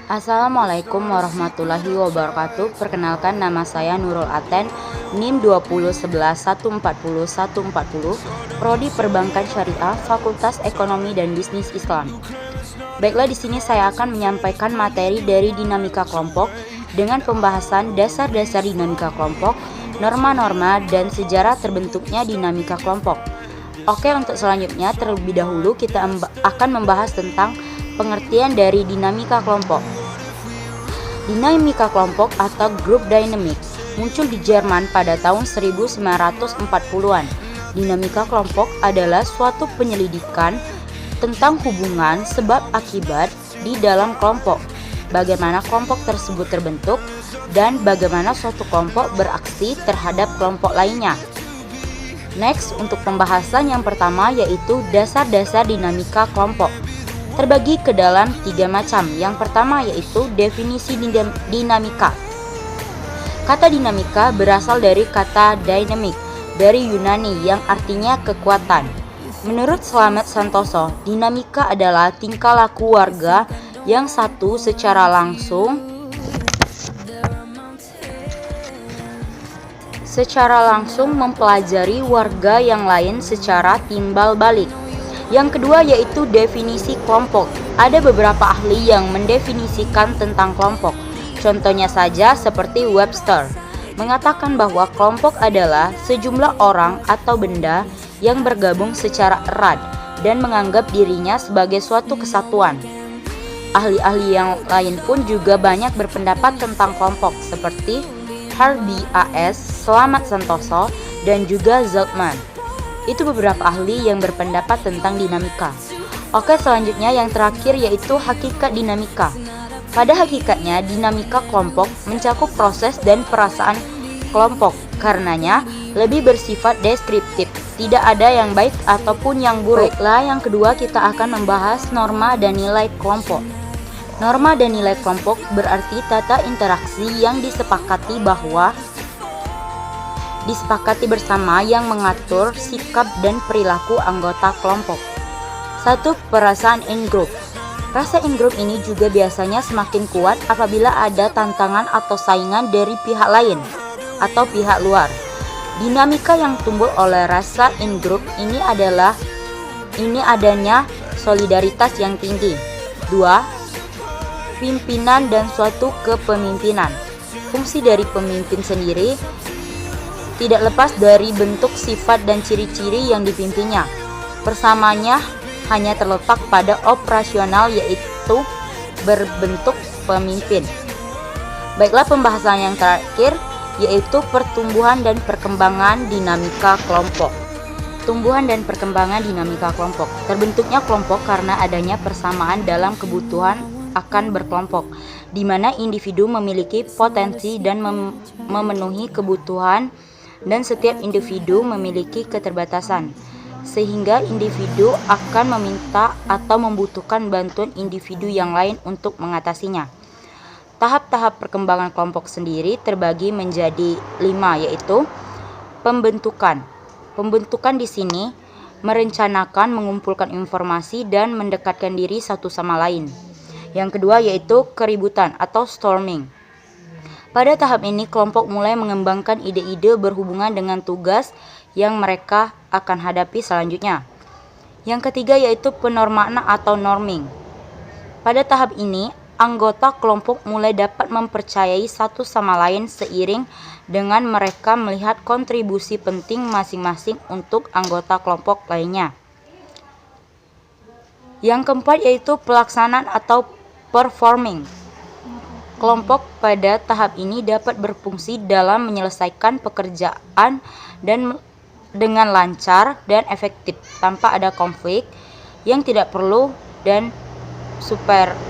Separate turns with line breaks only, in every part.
Assalamualaikum warahmatullahi wabarakatuh. Perkenalkan, nama saya Nurul Aten, NIM 20111140140, Prodi Perbankan Syariah, Fakultas Ekonomi dan Bisnis Islam. Baiklah, di sini saya akan menyampaikan materi dari dinamika kelompok dengan pembahasan dasar-dasar dinamika kelompok, norma-norma, dan sejarah terbentuknya dinamika kelompok. Oke, untuk selanjutnya terlebih dahulu kita akan membahas tentang pengertian dari dinamika kelompok. Dinamika kelompok atau group dynamics muncul di Jerman pada tahun 1940-an. Dinamika kelompok adalah suatu penyelidikan tentang hubungan sebab akibat di dalam kelompok, bagaimana kelompok tersebut terbentuk, dan bagaimana suatu kelompok beraksi terhadap kelompok lainnya. Next, untuk pembahasan yang pertama yaitu dasar-dasar dinamika kelompok. Terbagi ke dalam 3 macam. Yang pertama yaitu definisi dinamika. Kata dinamika berasal dari kata dynamic dari Yunani yang artinya kekuatan. Menurut Slamet Santoso, dinamika adalah tingkah laku warga yang satu secara langsung mempelajari warga yang lain secara timbal balik. Yang kedua yaitu definisi kelompok. Ada beberapa ahli yang mendefinisikan tentang kelompok. Contohnya saja seperti Webster mengatakan bahwa kelompok adalah sejumlah orang atau benda yang bergabung secara erat dan menganggap dirinya sebagai suatu kesatuan. Ahli-ahli yang lain pun juga banyak berpendapat tentang kelompok seperti Harvey A.S., Slamet Santoso, dan juga Zeltman. Itu beberapa ahli yang berpendapat tentang dinamika. Oke, selanjutnya yang terakhir yaitu hakikat dinamika. Pada hakikatnya, dinamika kelompok mencakup proses dan perasaan kelompok. Karenanya, lebih bersifat deskriptif. Tidak ada yang baik ataupun yang buruk. Baiklah, yang kedua kita akan membahas norma dan nilai kelompok. Norma dan nilai kelompok berarti tata interaksi yang disepakati bersama yang mengatur sikap dan perilaku anggota kelompok. 1. Perasaan in-group. Rasa in-group ini juga biasanya semakin kuat apabila ada tantangan atau saingan dari pihak lain atau pihak luar. Dinamika yang timbul oleh rasa in-group ini adanya solidaritas yang tinggi. 2. Pimpinan dan suatu kepemimpinan. Fungsi dari pemimpin sendiri tidak lepas dari bentuk, sifat, dan ciri-ciri yang dipimpinnya. Persamanya hanya terletak pada operasional yaitu berbentuk pemimpin. Baiklah, pembahasan yang terakhir yaitu pertumbuhan dan perkembangan dinamika kelompok. Tumbuhan dan perkembangan dinamika kelompok. Terbentuknya kelompok karena adanya persamaan dalam kebutuhan akan berkelompok, di mana individu memiliki potensi dan memenuhi kebutuhan, dan setiap individu memiliki keterbatasan, sehingga individu akan meminta atau membutuhkan bantuan individu yang lain untuk mengatasinya. Tahap-tahap perkembangan kelompok sendiri terbagi menjadi 5, yaitu pembentukan. Pembentukan di sini merencanakan, mengumpulkan informasi, dan mendekatkan diri satu sama lain. Yang kedua yaitu keributan atau storming. Pada tahap ini kelompok mulai mengembangkan ide-ide berhubungan dengan tugas yang mereka akan hadapi selanjutnya. Yang ketiga yaitu penormaan atau norming. Pada tahap ini anggota kelompok mulai dapat mempercayai satu sama lain seiring dengan mereka melihat kontribusi penting masing-masing untuk anggota kelompok lainnya. Yang keempat yaitu pelaksanaan atau performing. Kelompok pada tahap ini dapat berfungsi dalam menyelesaikan pekerjaan dan dengan lancar dan efektif tanpa ada konflik yang tidak perlu dan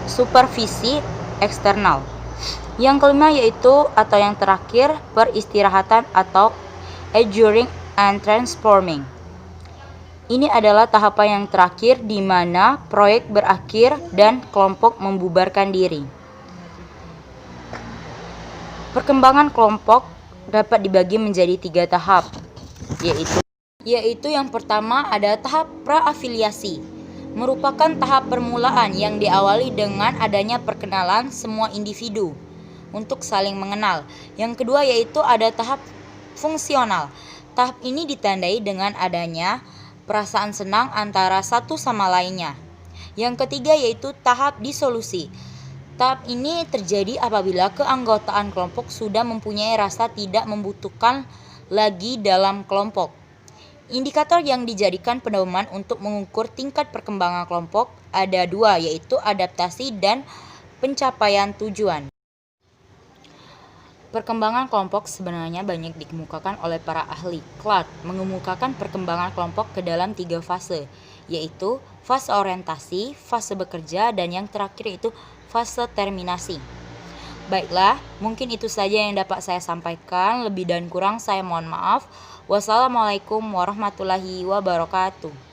supervisi eksternal. Yang kelima yaitu atau yang terakhir peristirahatan atau adjourning and transforming. Ini adalah tahapan yang terakhir di mana proyek berakhir dan kelompok membubarkan diri. Perkembangan kelompok dapat dibagi menjadi 3 tahap, yaitu yang pertama ada tahap praafiliasi. merupakan tahap permulaan yang diawali dengan adanya perkenalan semua individu untuk saling mengenal. Yang kedua yaitu ada tahap fungsional. Tahap ini ditandai dengan adanya perasaan senang antara satu sama lainnya. Yang ketiga yaitu tahap disolusi. Tahap ini terjadi apabila keanggotaan kelompok sudah mempunyai rasa tidak membutuhkan lagi dalam kelompok. Indikator yang dijadikan pedoman untuk mengukur tingkat perkembangan kelompok ada dua, yaitu adaptasi dan pencapaian tujuan. Perkembangan kelompok sebenarnya banyak dikemukakan oleh para ahli. Clark mengemukakan perkembangan kelompok ke dalam 3 fase, yaitu fase orientasi, fase bekerja, dan yang terakhir yaitu fase terminasi. Baiklah, mungkin itu saja yang dapat saya sampaikan. Lebih dan kurang saya mohon maaf. Wassalamualaikum warahmatullahi wabarakatuh.